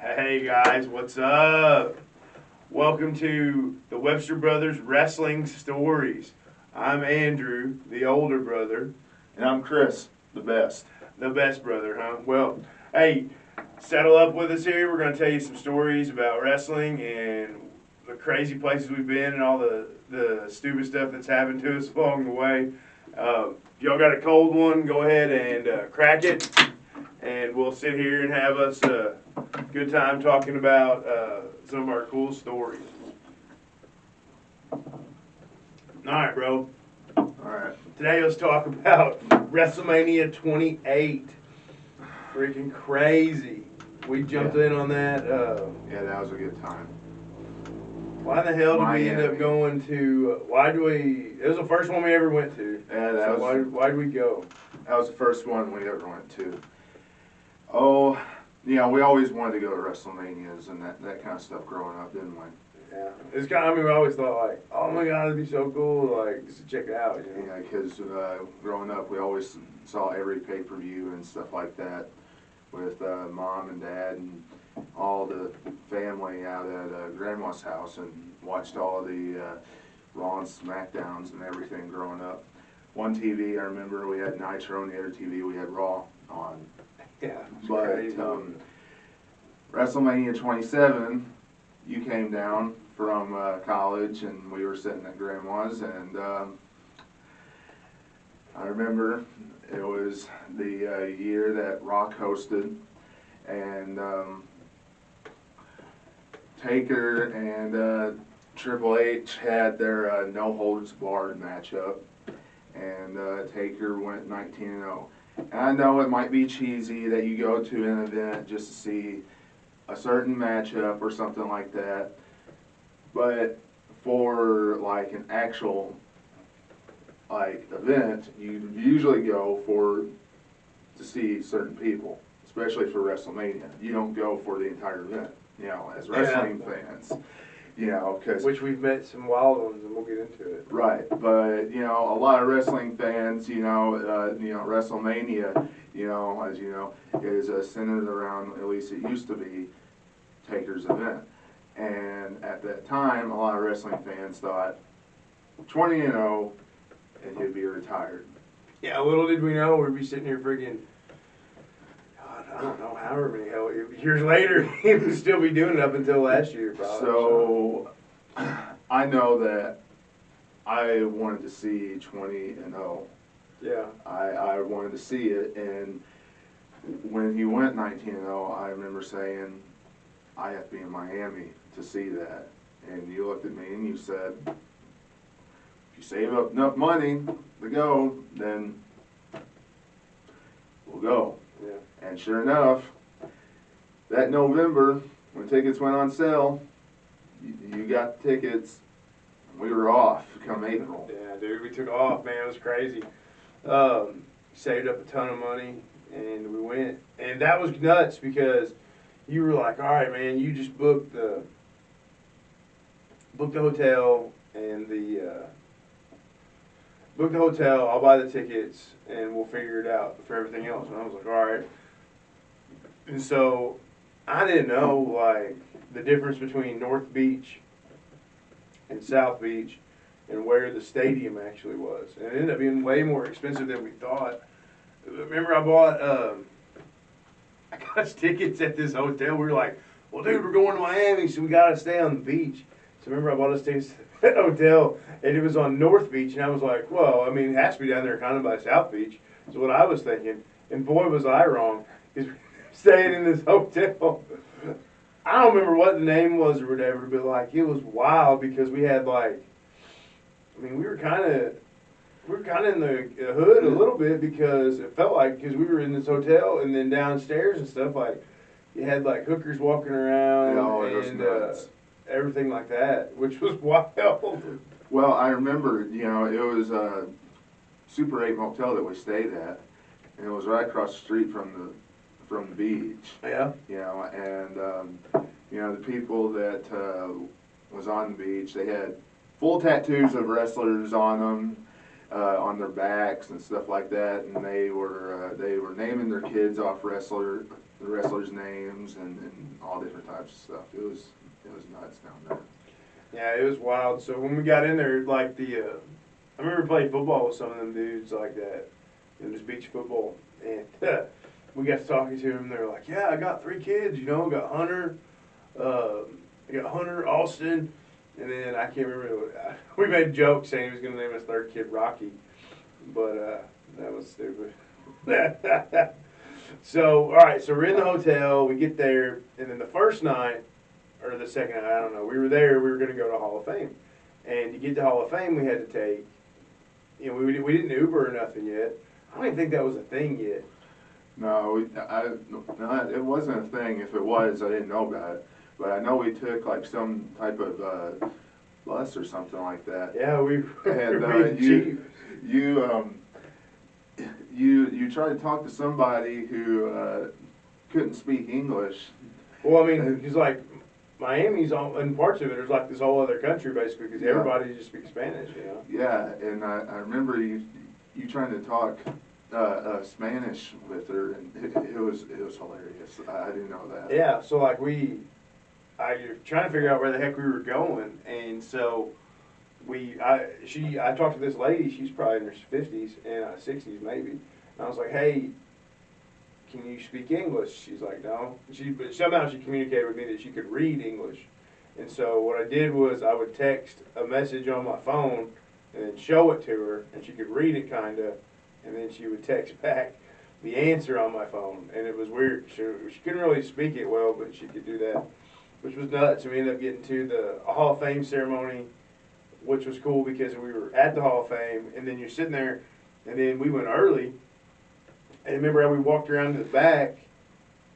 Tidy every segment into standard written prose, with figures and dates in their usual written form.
Hey guys, what's up? Welcome to the Webster Brothers Wrestling Stories. I'm Andrew, the older brother. And I'm Chris, the best. The best brother, huh? Well, hey, settle up with us here. We're going to tell you some stories about wrestling and the crazy places we've been and all the stupid stuff that's happened to us along the way. If y'all got a cold one, go ahead and crack it. And we'll sit here and have us a good time talking about some of our cool stories. All right, bro. All right. Today let's talk about WrestleMania 28. Freaking crazy. We jumped in on that. Yeah, that was a good time. Why the hell did we end Miami. up going to? It was the first one we ever went to. Yeah, Why did we go? that was the first one we ever went to. Oh, we always wanted to go to WrestleManias and that kind of stuff growing up, didn't we? Yeah, it's kind of. I mean, we always thought like, oh my god, it'd be so cool, like just to check it out. You know? Yeah, because growing up, we always saw every pay-per-view and stuff like that with mom and dad and all the family out at Grandma's house and watched all the Raw and SmackDowns and everything growing up. One TV, I remember we had Nitro, and the other TV we had Raw on. Yeah, But crazy. WrestleMania 27, you came down from college, and we were sitting at Grandma's, and I remember it was the year that Rock hosted, and Taker and Triple H had their no holds barred matchup, and Taker went 19-0. And I know it might be cheesy that you go to an event just to see a certain matchup or something like that, but for like an actual event, you usually go to see certain people, especially for WrestleMania. You don't go for the entire event, as wrestling fans, because Which we've met some wild ones, and we'll get into it. right, but a lot of wrestling fans, WrestleMania, as you know, is centered around, at least it used to be, Taker's event. And at that time, a lot of wrestling fans thought 20-0 and he'd be retired. Yeah, little did we know we'd be sitting here freaking. God, I don't know, however many years later, he would still be doing it up until last year, probably. So I know that I wanted to see 20-0. Yeah. I wanted to see it, and when he went 19-0, I remember saying, I have to be in Miami to see that. And you looked at me and you said, if you save up enough money to go, then we'll go. Yeah. And sure enough, that November, when tickets went on sale, you got tickets, and we were off come April. Yeah, dude, we took off, man. It was crazy. Saved up a ton of money, and we went. And that was nuts because you were like, all right, man, you just book the hotel and book the hotel, I'll buy the tickets, and we'll figure it out for everything else. And I was like, all right. And so I didn't know, like, the difference between North Beach and South Beach and where the stadium actually was. And it ended up being way more expensive than we thought. Remember, I got us tickets at this hotel. We were like, well, dude, we're going to Miami, so we got to stay on the beach. So remember, I bought us tickets to that hotel, and it was on North Beach. And I was like, well, I mean, it has to be down there kind of by South Beach. So what I was thinking, and boy, was I wrong, because we were staying in this hotel. I don't remember what the name was or whatever, but, like, it was wild because we had, like, I mean, we were kind of in the hood a little bit because it felt like, because we were in this hotel and then downstairs and stuff, like, you had, like, hookers walking around and everything like that, which was wild. Well, I remember, it was a Super 8 motel that we stayed at, and it was right across the street from the beach. Yeah. And the people that was on the beach, they had full tattoos of wrestlers on them, on their backs and stuff like that, and they were naming their kids off the wrestlers' names and all different types of stuff. It was nuts down there. Yeah, it was wild. So when we got in there, like I remember playing football with some of them dudes like that. It was beach football, and we got to talking to them. They were like, "Yeah, I got 3 kids. You know, I got Hunter, Austin, and then I can't remember. We made jokes saying he was going to name his 3rd kid Rocky, but that was stupid." So, all right, so we're in the hotel. We get there, and then the first night, or the second night, I don't know. We were there. We were going to go to Hall of Fame, and to get to Hall of Fame, we had to take. You know, we didn't Uber or nothing yet. I don't even think that was a thing yet. No, it wasn't a thing. If it was, I didn't know about it. But I know we took like some type of bus or something like that. Yeah, we And were cheap. you tried to talk to somebody who couldn't speak English. Well, I mean, because like Miami's all, and parts of it, there's like this whole other country basically, because everybody just speaks Spanish, you know. Yeah, and I remember you trying to talk Spanish with her, and it was hilarious. I didn't know that. Yeah, so like I was trying to figure out where the heck we were going, and so I talked to this lady. She's probably in her 50s and 60s maybe. And I was like, "Hey, can you speak English?" She's like, "No." But somehow she communicated with me that she could read English. And so what I did was I would text a message on my phone and then show it to her, and she could read it kind of, and then she would text back the answer on my phone. And it was weird. She couldn't really speak it well, but she could do that, which was nuts. We ended up getting to the Hall of Fame ceremony, which was cool because we were at the Hall of Fame, and then you're sitting there, and then we went early. And remember how we walked around to the back,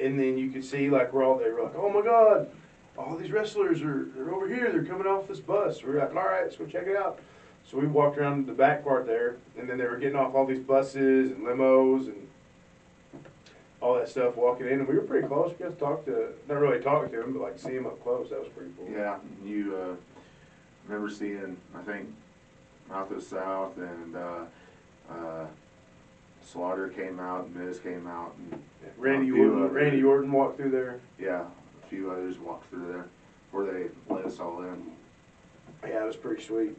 and then you could see like we're all there. We're like, "Oh my God, all these wrestlers they're over here. They're coming off this bus." We're like, "All right, let's go check it out." So we walked around the back part there, and then they were getting off all these buses and limos and all that stuff, walking in, and we were pretty close. We got to talk to, not really talk to them, but like see them up close. That was pretty cool. Yeah, you remember seeing, I think, Mouth of the South and Slaughter came out, and Miz came out, and Randy Orton walked through there. Yeah, a few others walked through there before they let us all in. Yeah, it was pretty sweet.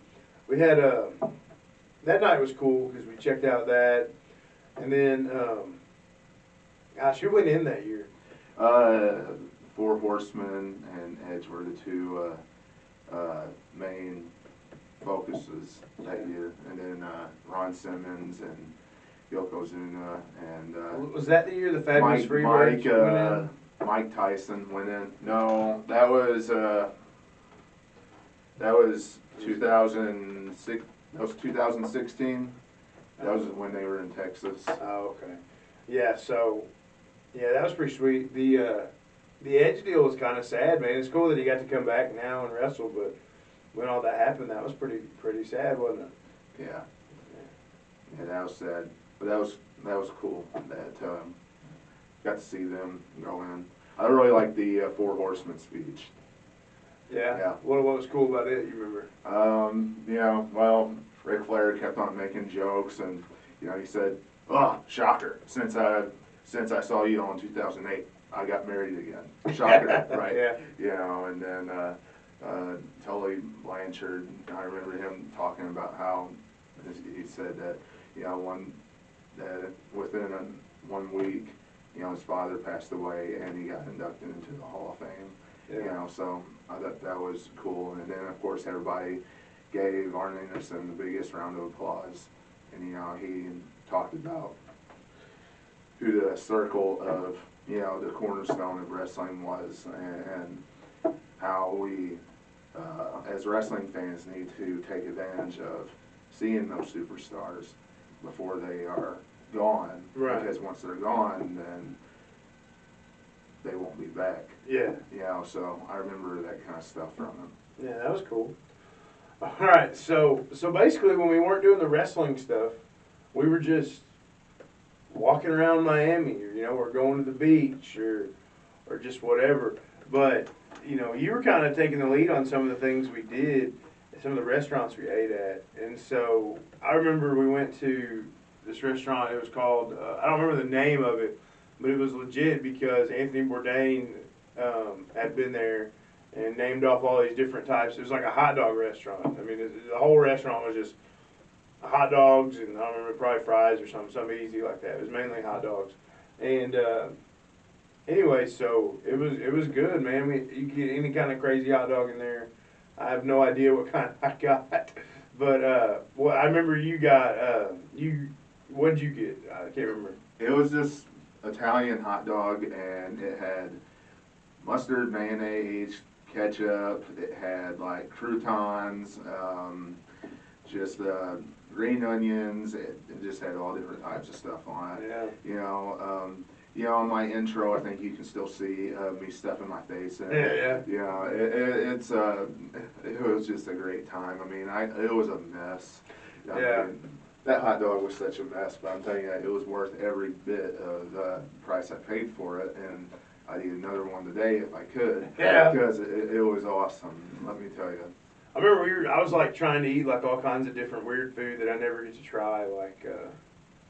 We had that night was cool because we checked out that, and then gosh, who went in that year? 4 Horsemen and Edge were the 2 main focuses that year, and then Ron Simmons and Yokozuna and was that the year the Fabulous Freebirds went in? Mike Tyson went in. No, that was 2006. That was 2016. That was when they were in Texas. Oh, okay. Yeah. So, yeah, that was pretty sweet. The Edge deal was kind of sad, man. It's cool that he got to come back now and wrestle, but when all that happened, that was pretty sad, wasn't it? Yeah. Yeah, that was sad, but that was cool. That got to see them go in. I really liked the 4 Horsemen speech. Yeah. Yeah. What was cool about it? You remember? Well, Ric Flair kept on making jokes, and he said, "Oh, shocker! Since I saw you in 2008, I got married again." Shocker, right? Yeah. And then Tully Blanchard, I remember him talking about how he said that within 1 week, his father passed away and he got inducted into the Hall of Fame. Yeah. So I thought that was cool. And then of course everybody gave Arn Anderson the biggest round of applause, and he talked about who the circle of the cornerstone of wrestling was, and how we as wrestling fans need to take advantage of seeing those superstars before they are gone. Right. Because once they're gone, then they won't be back. Yeah. So I remember that kind of stuff from him. Yeah, that was cool. All right, so basically when we weren't doing the wrestling stuff, we were just walking around Miami, or we're going to the beach, or just whatever. But you were kind of taking the lead on some of the things we did, some of the restaurants we ate at. And so I remember we went to this restaurant. It was called I don't remember the name of it, but it was legit because Anthony Bourdain had been there and named off all these different types. It was like a hot dog restaurant. I mean, the whole restaurant was just hot dogs and I don't remember, probably fries or something easy like that. It was mainly hot dogs. And anyway, so it was good, man. You could get any kind of crazy hot dog in there. I have no idea what kind I got, but well, I remember you got what'd you get? I can't remember. It was just Italian hot dog, and it had mustard, mayonnaise, ketchup. It had like croutons, just green onions. It just had all different types of stuff on it. Yeah. You know, in my intro, I think you can still see me stuffing my face in. Yeah. It was just a great time. I mean, it was a mess. I Yeah. mean, that hot dog was such a mess, but I'm telling you, it was worth every bit of the price I paid for it, and I'd eat another one today if I could. Yeah. Because it was awesome, let me tell you. I remember I was like trying to eat like all kinds of different weird food that I never get to try, like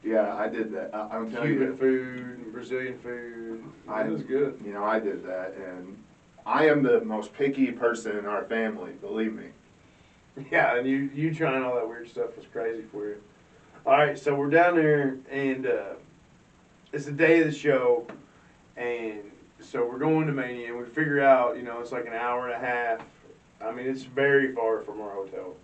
Yeah, I did that. I'm telling you. Cuban food and Brazilian food. It was good. You know, I did that, and I am the most picky person in our family, believe me. Yeah, and you trying all that weird stuff was crazy for you. All right, so we're down there, and it's the day of the show, and so we're going to Mania, and we figure out, it's like an hour and a half. I mean, it's very far from our hotel.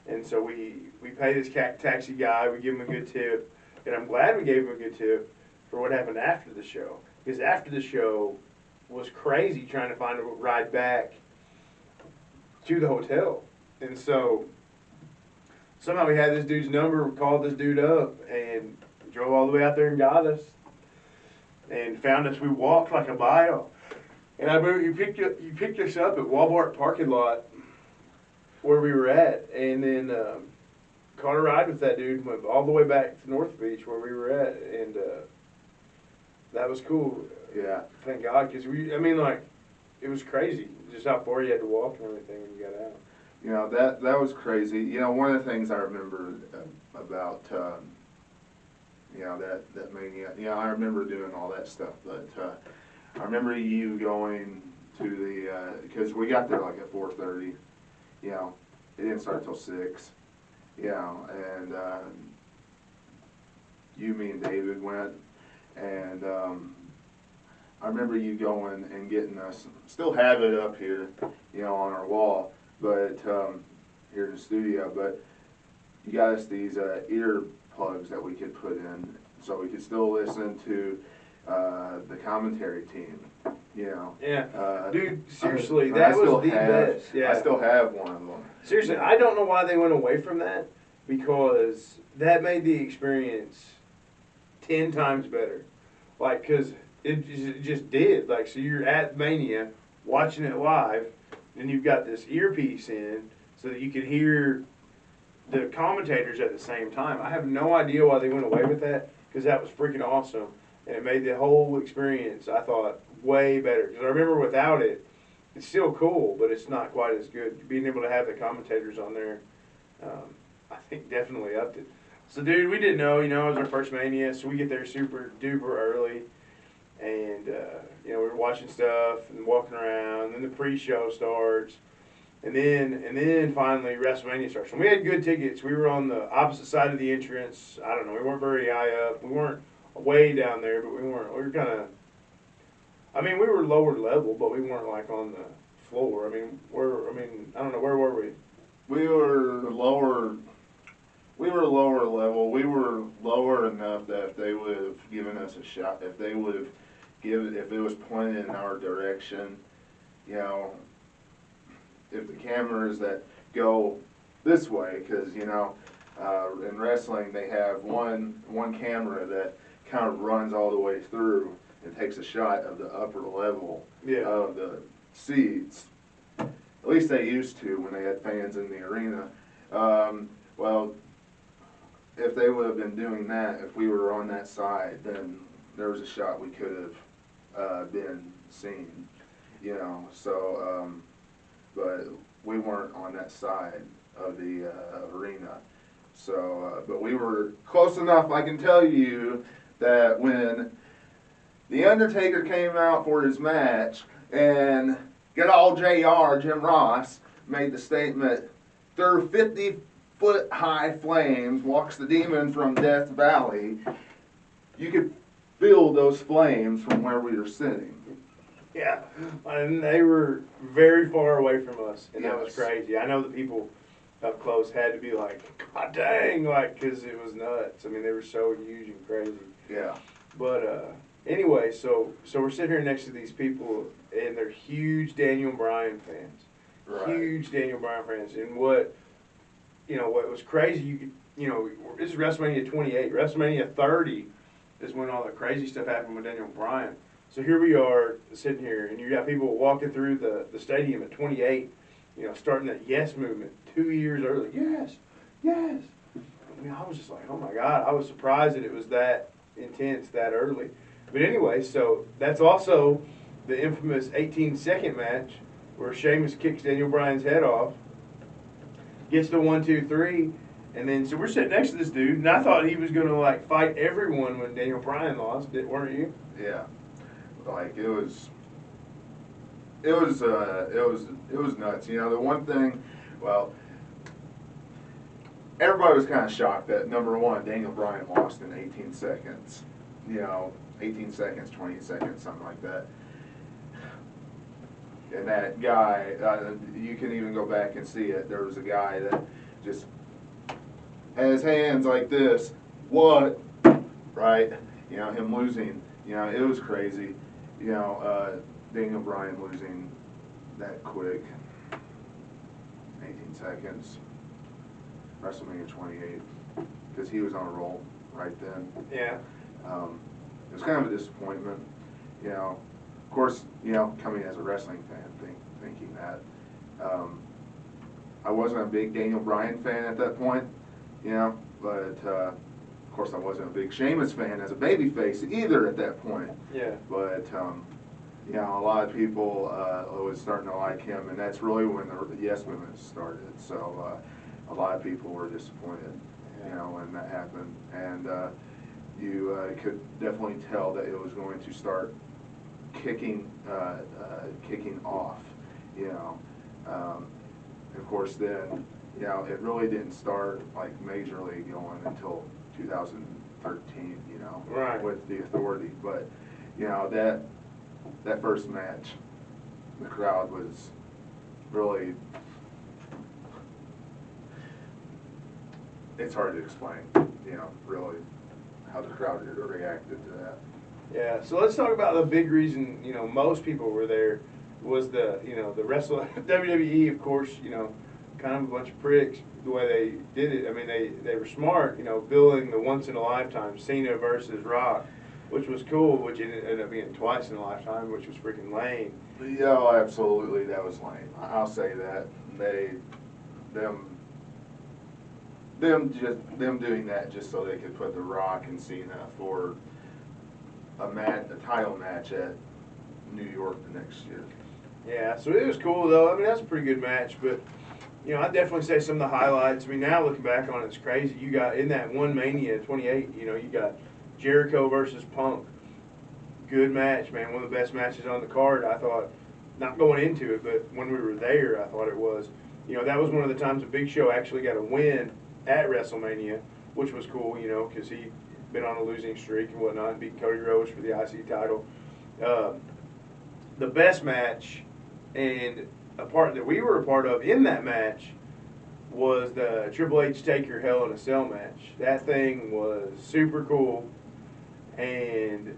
And so we pay this taxi guy, we give him a good tip, and I'm glad we gave him a good tip for what happened after the show. Because after the show was crazy trying to find a ride back to the hotel. And so somehow we had this dude's number, called this dude up, and drove all the way out there and got us. And found us. We walked like a mile. And I remember you picked us up at Walmart parking lot where we were at, and then caught a ride with that dude and went all the way back to North Beach where we were at, and that was cool. Yeah. Thank God, because it was crazy just how far you had to walk and everything when you got out. You know, that was crazy. You know, one of the things I remember about, that Mania, I remember doing all that stuff, but I remember you going to the, because we got there like at 4:30, it didn't start till 6, and you, me, and David went, and I remember you going and getting us, still have it up here, on our wall, but here in the studio, but you got us these ear plugs that we could put in so we could still listen to the commentary team, Yeah. Dude, seriously, that was the best. Yeah. I still have one of them. Seriously, I don't know why they went away from that, because that made the experience 10 times better. Like, because it just did. Like, so you're at Mania watching it live, and you've got this earpiece in so that you can hear the commentators at the same time. I have no idea why they went away with that, because that was freaking awesome. And it made the whole experience, I thought, way better. Because I remember without it, it's still cool, but it's not quite as good. Being able to have the commentators on there, I think definitely upped it. So, dude, we didn't know, it was our first Mania, so we get there super duper early. And, we were watching stuff and walking around. Then the pre-show starts. And then finally WrestleMania starts. And we had good tickets. We were on the opposite side of the entrance. I don't know. We weren't very high up. We weren't way down there, but we were kind of, we were lower level, but we weren't like on the floor. I don't know, where were we? We were lower level. We were lower enough that if they would have given us a shot, if it was pointed in our direction, if the cameras that go this way, because, in wrestling they have one camera that kind of runs all the way through and takes a shot of the upper level of the seats. At least they used to when they had fans in the arena. Well, if they would have been doing that, if we were on that side, then there was a shot we could have been seen, but we weren't on that side of the arena. So, but we were close enough, I can tell you, that when, The Undertaker came out for his match, and good old JR, Jim Ross, made the statement, through 50-foot high flames walks the demon from Death Valley. You could feel those flames from where we were sitting. Yeah, and they were very far away from us, and that was Yes. crazy. I know the people up close had to be like, God dang, like, because it was nuts. I mean, they were so huge and crazy. Yeah. But anyway, so we're sitting here next to these people, and they're huge Daniel Bryan fans. Right. Huge Daniel Bryan fans. And what was crazy, this is WrestleMania 28. WrestleMania 30 is when all the crazy stuff happened with Daniel Bryan. So here we are sitting here, and you got people walking through the stadium at 28, starting that yes movement 2 years early. Yes, yes. I mean, I was just like, oh my God. I was surprised that it was that intense that early. But anyway, so that's also the infamous 18-second match where Sheamus kicks Daniel Bryan's head off, gets the 1, 2, 3, and then so we're sitting next to this dude, and I thought he was gonna like fight everyone when Daniel Bryan lost. Weren't you? Yeah. Like it was nuts. The one thing, well, everybody was kind of shocked that number one, Daniel Bryan lost in 18 seconds. 18 seconds, 20 seconds, something like that. And that guy, you can even go back and see it. There was a guy that just had his hands like this. What? Right? Him losing. It was crazy. Daniel Bryan losing that quick. 18 seconds. WrestleMania 28. Because he was on a roll right then. Yeah. It was kind of a disappointment. Of course, coming as a wrestling fan, thinking that. I wasn't a big Daniel Bryan fan at that point, but of course I wasn't a big Sheamus fan as a babyface either at that point. Yeah. But, a lot of people was starting to like him, and that's really when the Yes Movement started. So a lot of people were disappointed, when that happened. And you could definitely tell that it was going to start kicking off, of course then, it really didn't start like majorly going until 2013, Right. with the Authority. But, that first match, the crowd was really, it's hard to explain, really how the crowd reacted to that. Yeah, so let's talk about the big reason, most people were there was the wrestling, WWE, of course, kind of a bunch of pricks the way they did it. I mean, they were smart, billing the once in a lifetime Cena versus Rock, which was cool, which ended up being twice in a lifetime, which was freaking lame. Yeah, absolutely, that was lame. I'll say that. Them doing that just so they could put The Rock and Cena for a title match at New York the next year. Yeah, so it was cool though. I mean, that's a pretty good match, but I'd definitely say some of the highlights. I mean, now looking back on it, it's crazy. You got in that one Mania 28. You got Jericho versus Punk. Good match, man. One of the best matches on the card. I thought, not going into it, but when we were there, I thought it was. That was one of the times a Big Show actually got a win at WrestleMania, which was cool. Because he'd been on a losing streak and whatnot, and beat Cody Rhodes for the IC title. The best match, and a part that we were a part of in that match, was the Triple H Taker Hell in a Cell match. That thing was super cool, and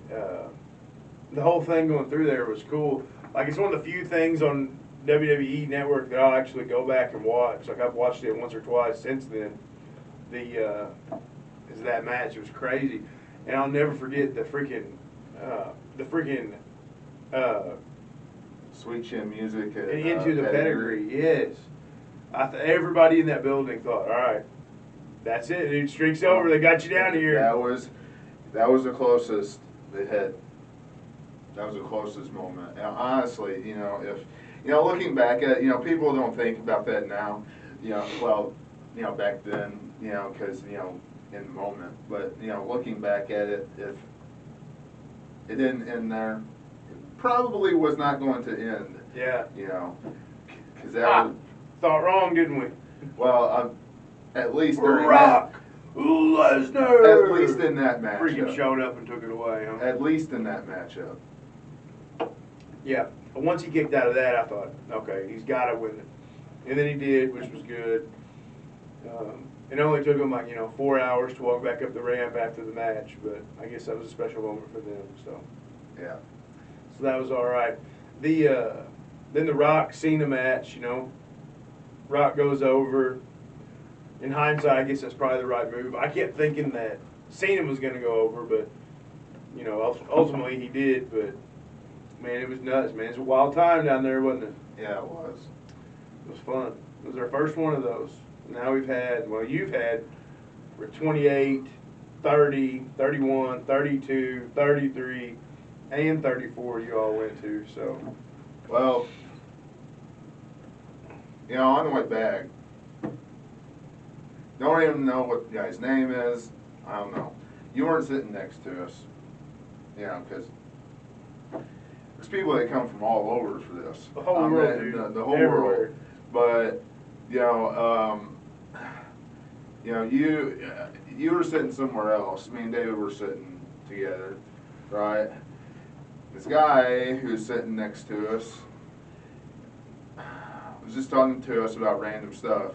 the whole thing going through there was cool. Like, it's one of the few things on WWE Network that I'll actually go back and watch. Like, I've watched it once or twice since then. Is that match. It was crazy, and I'll never forget the freaking Sweet Chin Music and Into the Pedigree. Yes, everybody in that building thought, all right, that's it, dude. Streak's over. They got you down here. That was the closest they had. That was the closest moment. Now, honestly, if looking back at it, people don't think about that now. Back then, because in the moment. But looking back at it, it didn't end there. It probably was not going to end. Yeah. You know, because that was, thought wrong, didn't we? well, at least during Brock Lesnar. at least in that Freaking matchup. showed up and took it away. Huh? At least in that matchup. Yeah. Once he kicked out of that, I thought, okay, he's got to win it. And then he did, which was good. It only took him 4 hours to walk back up the ramp after the match, but I guess that was a special moment for them. So Yeah. So that was all right. Then the Rock Cena match, Rock goes over. In hindsight, I guess that's probably the right move. I kept thinking that Cena was going to go over, but ultimately he did. But man, it was nuts, man. It's a wild time down there, wasn't it? Yeah, it was. It was fun. It was our first one of those. Now you've had for 28, 30, 31, 32, 33, and 34 you all went to, so. Well, on the way back, don't even know what the guy's name is. I don't know. You weren't sitting next to us, because there's people that come from all over for this. The whole world, dude. The whole Everywhere. world. But, you were sitting somewhere else. Me and David were sitting together, right? This guy who's sitting next to us was just talking to us about random stuff.